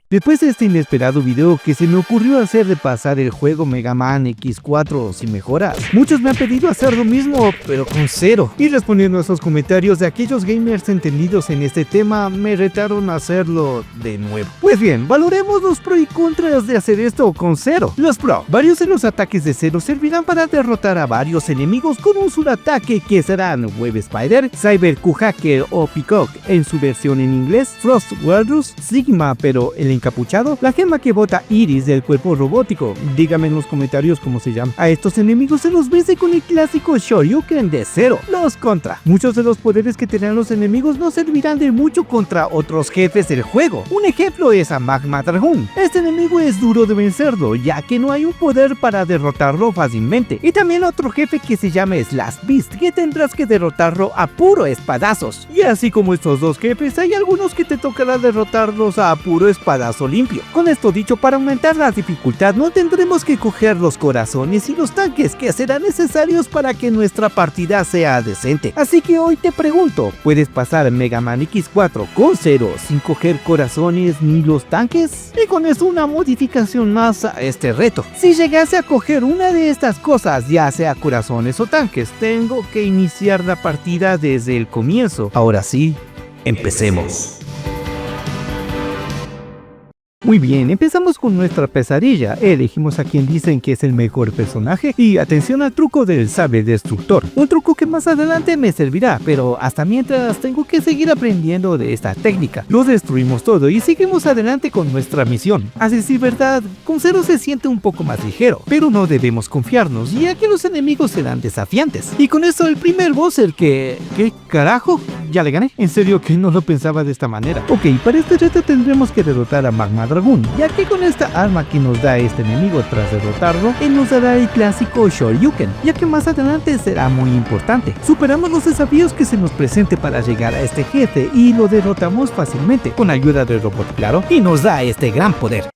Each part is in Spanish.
Después de este inesperado video que se me ocurrió hacer de pasar el juego Mega Man X4 sin mejoras, muchos me han pedido hacer lo mismo, pero con cero. Y respondiendo a esos comentarios de aquellos gamers entendidos en este tema, me retaron a hacerlo de nuevo. Pues bien, valoremos los pros y contras de hacer esto con cero. Los pros: varios de los ataques de cero servirán para derrotar a varios enemigos con un solo ataque, que serán Web Spider, Cyber Q-Hacker o Peacock en su versión en inglés, Frost Walrus, Sigma pero el encapuchado, la gema que bota Iris del cuerpo robótico. Dígame en los comentarios cómo se llama. A estos enemigos se los vence con el clásico Shoryuken de cero. Los contra: muchos de los poderes que tendrán los enemigos no servirán de mucho contra otros jefes del juego. Un ejemplo es a Magma Dragoon. Este enemigo es duro de vencerlo, ya que no hay un poder para derrotarlo fácilmente. Y también otro jefe que se llama Slash Beast, que tendrás que derrotarlo a puro espadazos. Y así como estos dos jefes, hay algunos que te tocará derrotarlos a puro espadazo limpio. Con esto dicho, para aumentar la dificultad no tendremos que coger los corazones y los tanques que serán necesarios para que nuestra partida sea decente. Así que hoy te pregunto, ¿puedes pasar Mega Man X4 con cero sin coger corazones ni los tanques? Y con esto una modificación más a este reto: si llegase a coger una de estas cosas, ya sea corazones o tanques, tengo que iniciar la partida desde el comienzo. Ahora sí, empecemos. Muy bien, empezamos con nuestra pesadilla. Elegimos a quien dicen que es el mejor personaje y atención al truco del sable destructor, un truco que más adelante me servirá, pero hasta mientras tengo que seguir aprendiendo de esta técnica. Lo destruimos todo y seguimos adelante con nuestra misión. A decir verdad, con cero se siente un poco más ligero, pero no debemos confiarnos, ya que los enemigos serán desafiantes. Y con esto el primer boss, el que... ¿qué carajo? ¿Ya le gané? En serio que no lo pensaba de esta manera. Ok, para este reto tendremos que derrotar a Magma Dragoon, ya que con esta arma que nos da este enemigo tras derrotarlo, él nos dará el clásico Shoryuken, ya que más adelante será muy importante. Superamos los desafíos que se nos presente para llegar a este jefe y lo derrotamos fácilmente, con ayuda del robot, claro, y nos da este gran poder.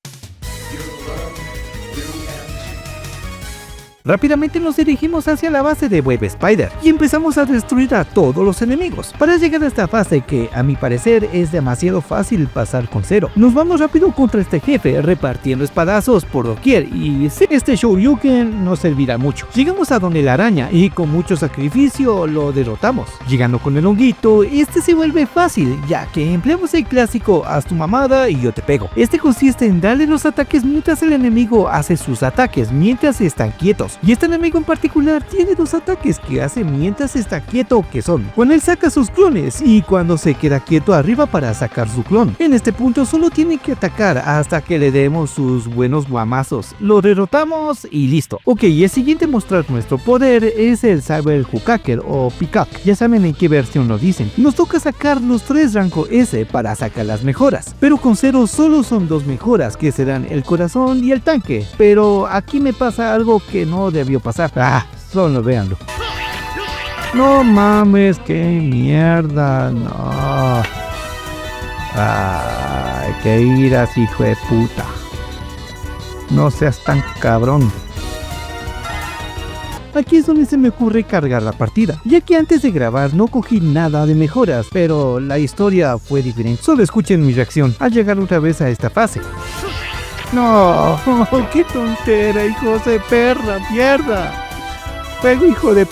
Rápidamente nos dirigimos hacia la base de Web Spider y empezamos a destruir a todos los enemigos. Para llegar a esta fase, que a mi parecer es demasiado fácil pasar con cero, nos vamos rápido contra este jefe repartiendo espadazos por doquier, y sí, este Shoryuken nos servirá mucho. Llegamos a donde la araña y con mucho sacrificio lo derrotamos. Llegando con el honguito, este se vuelve fácil, ya que empleamos el clásico haz tu mamada y yo te pego. Este consiste en darle los ataques mientras el enemigo hace sus ataques mientras están quietos. Y este enemigo en particular tiene dos ataques que hace mientras está quieto, que son cuando él saca sus clones y cuando se queda quieto arriba para sacar su clon. En este punto solo tiene que atacar hasta que le demos sus buenos guamazos, lo derrotamos y listo. Ok, y el siguiente en mostrar nuestro poder es el Cyber Q-Hacker o Peacock, ya saben en qué versión lo dicen. Nos toca sacar los 3 rango S para sacar las mejoras, pero con cero solo son 2 mejoras, que serán el corazón y el tanque. Pero aquí me pasa algo que no debió pasar. Solo véanlo. No mames, qué mierda, no. Ay, qué iras, hijo de puta. No seas tan cabrón. Aquí es donde se me ocurre cargar la partida, ya que antes de grabar no cogí nada de mejoras, pero la historia fue diferente. Solo escuchen mi reacción al llegar otra vez a esta fase. No, qué tontera, hijos de perra, mierda. Juego, hijo de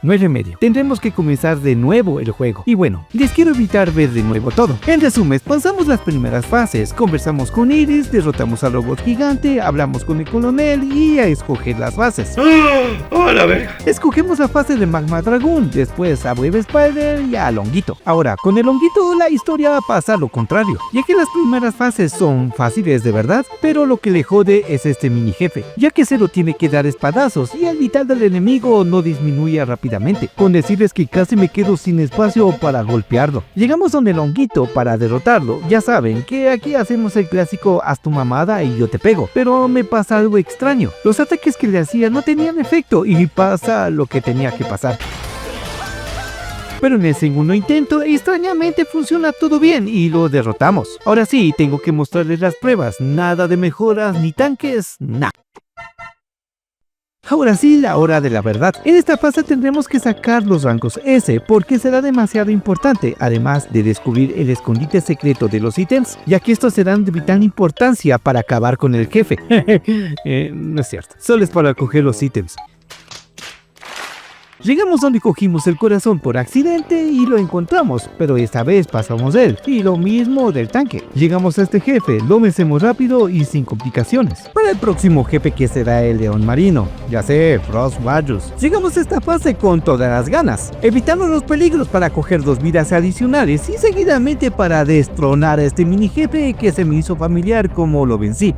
no hay remedio, tendremos que comenzar de nuevo el juego. Y bueno, les quiero evitar ver de nuevo todo. En resumen, pasamos las primeras fases, conversamos con Iris, derrotamos al robot gigante, hablamos con el coronel y a escoger las fases. ¡Hola, verga! Escogemos la fase de Magma Dragoon, después a Web Spider y al honguito. Ahora, con el honguito la historia pasa lo contrario, ya que las primeras fases son fáciles de verdad, pero lo que le jode es este mini jefe, ya que Zero tiene que dar espadazos y el vital del enemigo no disminuye rápidamente, con decirles que casi me quedo sin espacio para golpearlo. Llegamos donde el honguito para derrotarlo. Ya saben que aquí hacemos el clásico haz tu mamada y yo te pego, pero me pasa algo extraño. Los ataques que le hacía no tenían efecto y pasa lo que tenía que pasar. Pero en el segundo intento, extrañamente funciona todo bien y lo derrotamos. Ahora sí, tengo que mostrarles las pruebas. Nada de mejoras ni tanques, nada. Ahora sí, la hora de la verdad. En esta fase tendremos que sacar los rangos S porque será demasiado importante, además de descubrir el escondite secreto de los ítems, ya que estos serán de vital importancia para acabar con el jefe. No es cierto, solo es para coger los ítems. Llegamos donde cogimos el corazón por accidente y lo encontramos, pero esta vez pasamos él, y lo mismo del tanque. Llegamos a este jefe, lo vencemos rápido y sin complicaciones. Para el próximo jefe que será el león marino, ya sé, Frost Warriors. Llegamos a esta fase con todas las ganas, evitando los peligros para coger 2 vidas adicionales y seguidamente para destronar a este mini jefe que se me hizo familiar como lo vencí.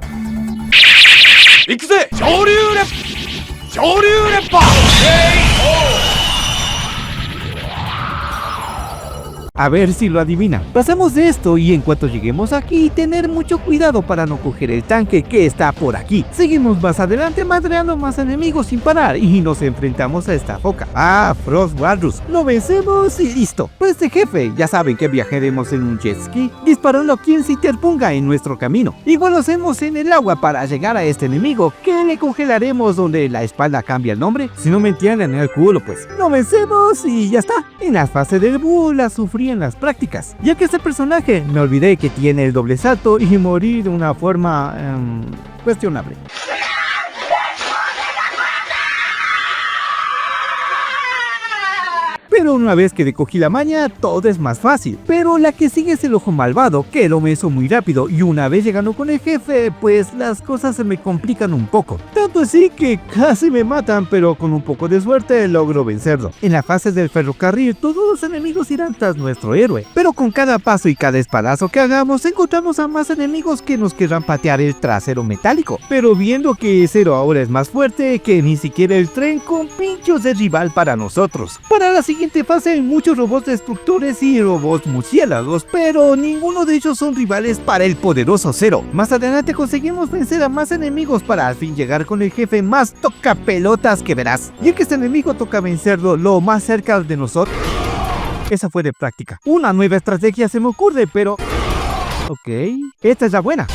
A ver si lo adivina. Pasamos de esto y en cuanto lleguemos aquí, tener mucho cuidado para no coger el tanque que está por aquí. Seguimos más adelante madreando más enemigos sin parar y nos enfrentamos a esta foca. Frost Warriors. Lo vencemos y listo. Pues este jefe, ya saben que viajaremos en un jet ski, disparando a quien se interponga en nuestro camino. Igual lo hacemos en el agua para llegar a este enemigo, que le congelaremos donde la espalda cambia el nombre. Si no me entienden el culo, pues lo vencemos y ya está. En la fase del búho la sufrí en las prácticas, ya que este personaje me olvidé que tiene el doble salto y morí de una forma cuestionable. Pero una vez que le cogí la maña, todo es más fácil. Pero la que sigue es el ojo malvado, que lo meso muy rápido, y una vez llegando con el jefe, pues las cosas se me complican un poco. Tanto así que casi me matan, pero con un poco de suerte logro vencerlo. En la fase del ferrocarril, todos los enemigos irán tras nuestro héroe, pero con cada paso y cada espadazo que hagamos, encontramos a más enemigos que nos querrán patear el trasero metálico. Pero viendo que Zero ahora es más fuerte que ni siquiera el tren, con pinchos de rival para nosotros. Para la siguiente fase hay muchos robots destructores y robots murciélagos, pero ninguno de ellos son rivales para el poderoso Zero. Más adelante conseguimos vencer a más enemigos para al fin llegar con el jefe más tocapelotas que verás. Y el que este enemigo toca vencerlo lo más cerca de nosotros. Esa fue de práctica. Una nueva estrategia se me ocurre, pero... ok, esta es la buena.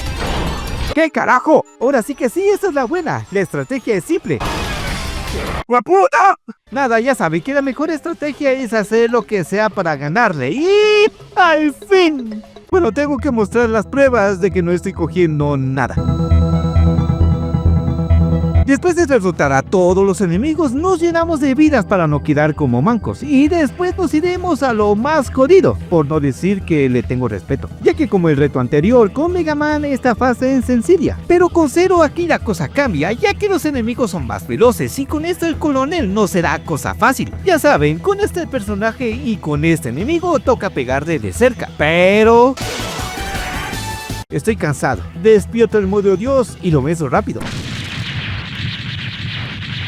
¿Qué carajo? Ahora sí que sí, esta es la buena. La estrategia es simple. ¡Guaputa! Nada, ya sabe que la mejor estrategia es hacer lo que sea para ganarle. ¡Y al fin! Bueno, tengo que mostrar las pruebas de que no estoy cogiendo nada. Después de derrotar a todos los enemigos, nos llenamos de vidas para no quedar como mancos, y después nos iremos a lo más jodido, por no decir que le tengo respeto, ya que como el reto anterior, con Mega Man esta fase es sencilla, pero con Zero aquí la cosa cambia, ya que los enemigos son más veloces, y con esto el coronel no será cosa fácil. Ya saben, con este personaje y con este enemigo toca pegarle de cerca, pero... estoy cansado, despierto el modo Dios y lo beso rápido.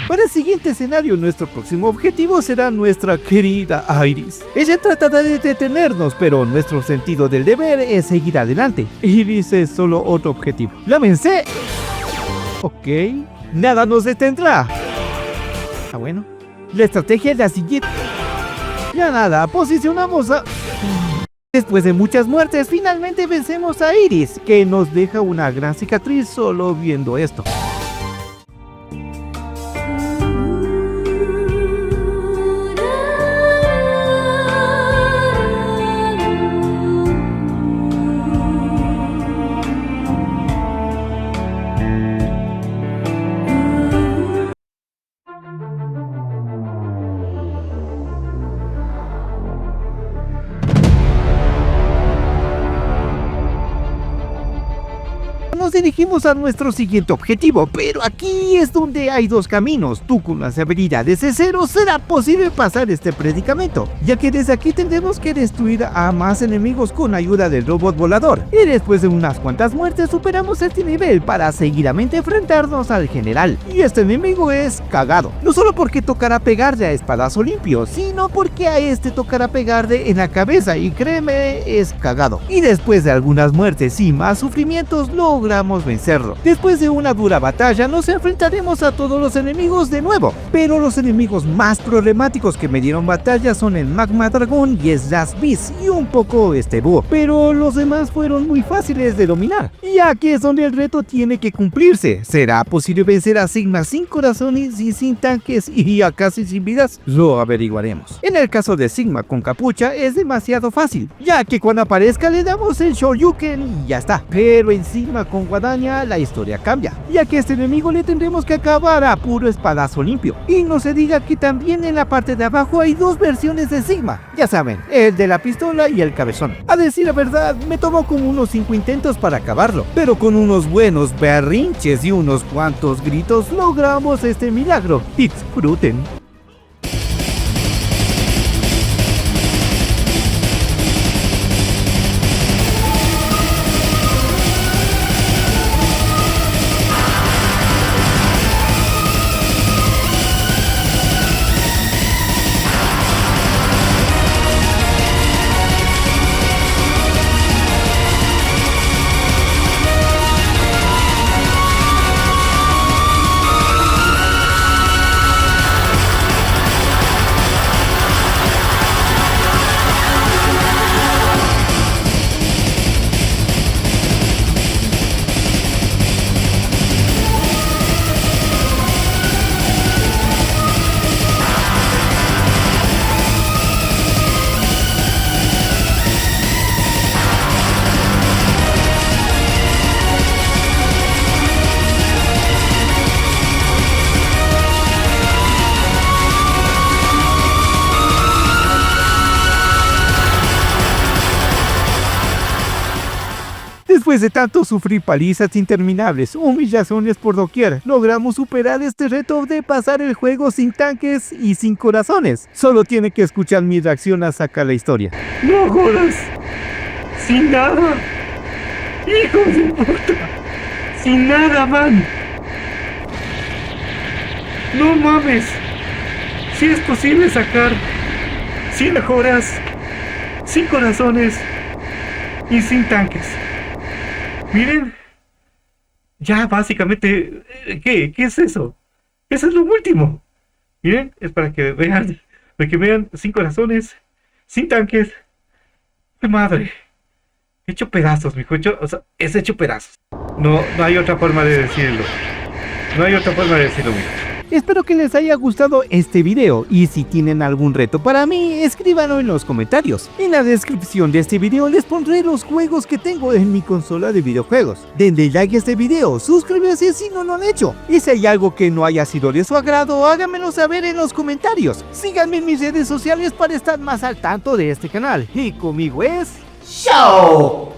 Para el siguiente escenario, nuestro próximo objetivo será nuestra querida Iris. Ella tratará de detenernos, pero nuestro sentido del deber es seguir adelante. Iris es solo otro objetivo. ¡La vencé! Ok, nada nos detendrá. Bueno, la estrategia es la siguiente. Ya nada, posicionamos a... Después de muchas muertes, finalmente vencemos a Iris, que nos deja una gran cicatriz solo viendo esto. Nos dirigimos a nuestro siguiente objetivo, pero aquí es donde hay dos caminos. Tú con las habilidades de Zero será posible pasar este predicamento, ya que desde aquí tendremos que destruir a más enemigos con ayuda del robot volador, y después de unas cuantas muertes superamos este nivel para seguidamente enfrentarnos al general, y este enemigo es cagado, no solo porque tocará pegarle a espadazo limpio, sino porque a este tocará pegarle en la cabeza, y créeme, es cagado. Y después de algunas muertes y más sufrimientos, logramos vencerlo. Después de una dura batalla nos enfrentaremos a todos los enemigos de nuevo, pero los enemigos más problemáticos que me dieron batalla son el Magma Dragón y Slash Beast y un poco este búho, pero los demás fueron muy fáciles de dominar. Y aquí es donde el reto tiene que cumplirse. ¿Será posible vencer a Sigma sin corazones y sin tanques y a casi sin vidas? Lo averiguaremos. En el caso de Sigma con capucha es demasiado fácil, ya que cuando aparezca le damos el Shoryuken y ya está. Pero en Sigma con guadaña la historia cambia, ya que a este enemigo le tendremos que acabar a puro espadazo limpio. Y no se diga que también en la parte de abajo hay dos versiones de Sigma, ya saben, el de la pistola y el cabezón. A decir la verdad, me tomó como unos 5 intentos para acabarlo, pero con unos buenos berrinches y unos cuantos gritos logramos este milagro. Disfruten. Después de tanto sufrir palizas interminables, humillaciones por doquier, logramos superar este reto de pasar el juego sin tanques y sin corazones. Solo tiene que escuchar mi reacción a sacar la historia. ¡No jodas! ¡Sin nada! ¡Hijo de puta! ¡Sin nada, man! ¡No mames! Si es posible sacar 100 mejoras, sin corazones y sin tanques. Miren, ya básicamente, ¿qué es eso? Eso es lo último. Miren, es para que vean, sin corazones, sin tanques. ¡Qué madre! Hecho pedazos, mijo, es hecho pedazos. No hay otra forma de decirlo. No hay otra forma de decirlo, mijo. Espero que les haya gustado este video y si tienen algún reto para mí, escríbanlo en los comentarios. En la descripción de este video les pondré los juegos que tengo en mi consola de videojuegos. Denle like a este video, suscríbanse si no lo han hecho. Y si hay algo que no haya sido de su agrado, háganmelo saber en los comentarios. Síganme en mis redes sociales para estar más al tanto de este canal. Y conmigo es... ¡Show!